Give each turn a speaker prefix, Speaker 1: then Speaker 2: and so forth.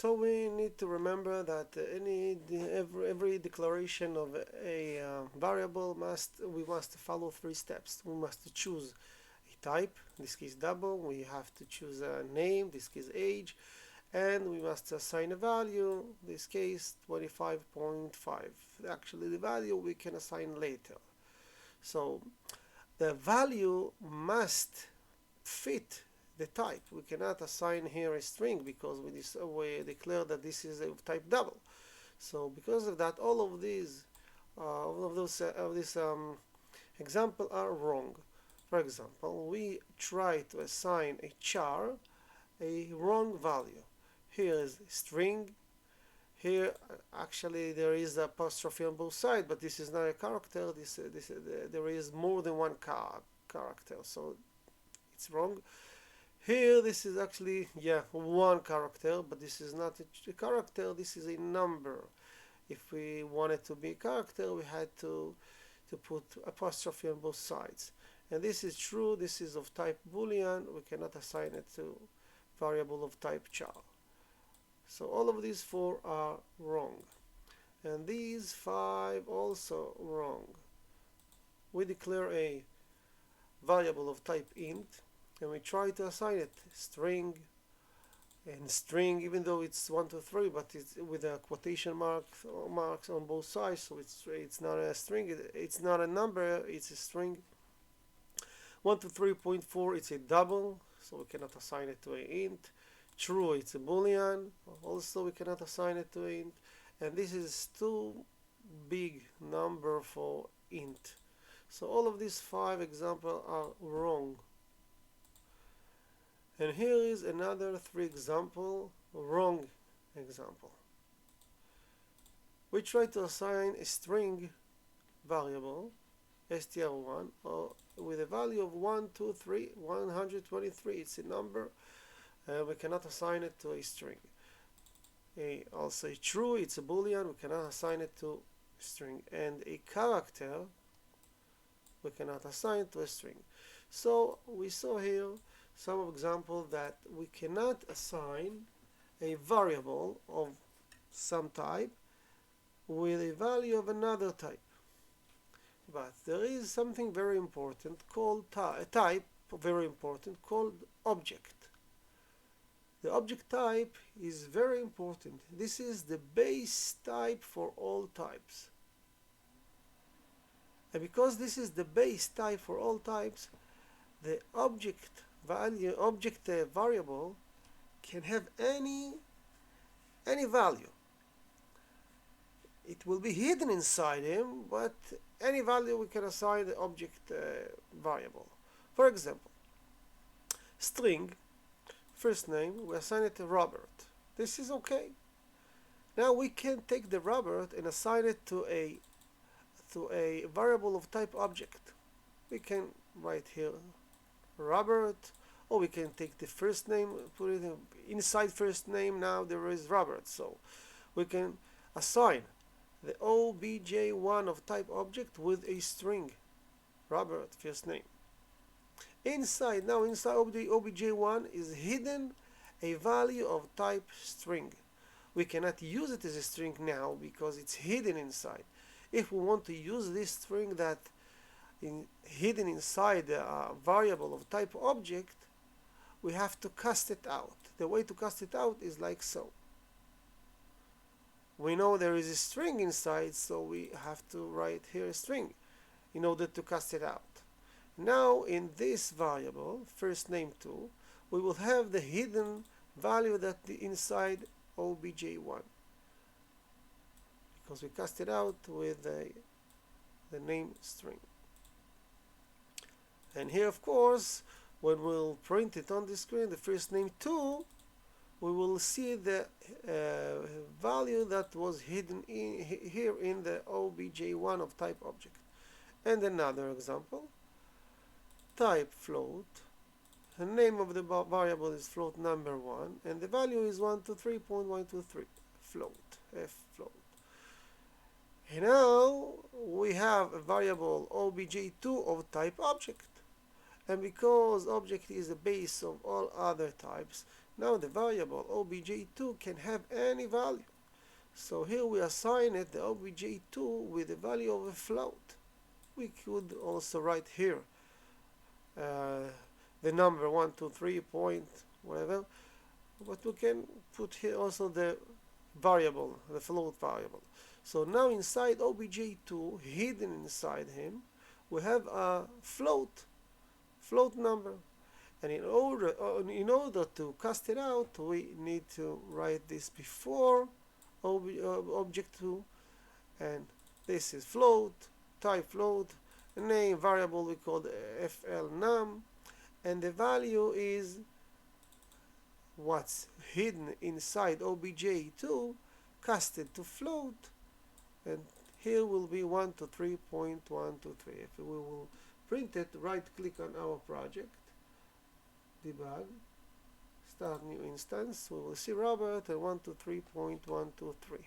Speaker 1: So we need to remember that every declaration of a variable we must follow three steps. We must choose a type, in this case double. We have to choose a name, in this case age, and we must assign a value, in this case 25.5. Actually, the value we can assign later. So the value must fit the type. We cannot assign here a string because we declare that this is of type double. So because of that, all of these example are wrong. For example, we try to assign a char a wrong value. Here is string. Here actually there is an apostrophe on both sides, but this is not a character. There is more than one character, so it's wrong. Here this is actually one character, but this is not a character, this is a number. If we wanted to be a character, we had to put apostrophe on both sides. And this is true, this is of type boolean, we cannot assign it to variable of type char. So all of these four are wrong. And these five also wrong. We declare a variable of type int, and we try to assign it string, and string, even though it's 1, 2, 3, but it's with a quotation marks on both sides, so it's not a string, it's not a number, it's a string. 1 to 3.4, it's a double, so we cannot assign it to a int. True, it's a boolean, also we cannot assign it to int. And this is too big number for int. So all of these five examples are wrong. And here is another three example, wrong example. We try to assign a string variable, str1, with a value of 123. It's a number, and we cannot assign it to a string. I'll say true, it's a boolean, we cannot assign it to a string. And a character, we cannot assign to a string. So we saw here some examples that we cannot assign a variable of some type with a value of another type. But there is something very important called called object. The object type is very important. This is the base type for all types. And because this is the base type for all types, the object variable can have any value. It will be hidden inside him, but any value we can assign the object variable. For example, string first name, we assign it to Robert. This is okay. Now we can take the Robert and assign it to a variable of type object. We can write here Robert, or we can take the first name, put it inside first name. Now there is Robert, so we can assign the obj1 of type object with a string Robert first name. Inside obj1 is hidden a value of type string. We cannot use it as a string now because it's hidden inside. If we want to use this string that hidden inside a variable of type object, we have to cast it out. The way to cast it out is like so. We know there is a string inside, so we have to write here a string in order to cast it out. Now in this variable, first name 2, we will have the hidden value that inside obj1 because we cast it out with the name string. And here, of course, when we'll print it on the screen, the first name 2, we will see the value that was hidden here in the obj1 of type object. And another example, type float. The name of the variable is float number 1, and the value is 123.123, float, f float. And now we have a variable obj2 of type object. And because object is the base of all other types, Now the variable obj2 can have any value. So here we assign it the obj2 with the value of a float. We could also write here the number 1, 2, 3 point whatever, but we can put here also the variable, the float variable. So now inside obj2, hidden inside him, we have a float number, and in order to cast it out, we need to write this before object2, and this is float, type float, name variable we call flnum, and the value is what's hidden inside obj2 casted to float, and here will be 123.123. If we will print it, right click on our project, debug, start new instance, we will see Robert and 123.123.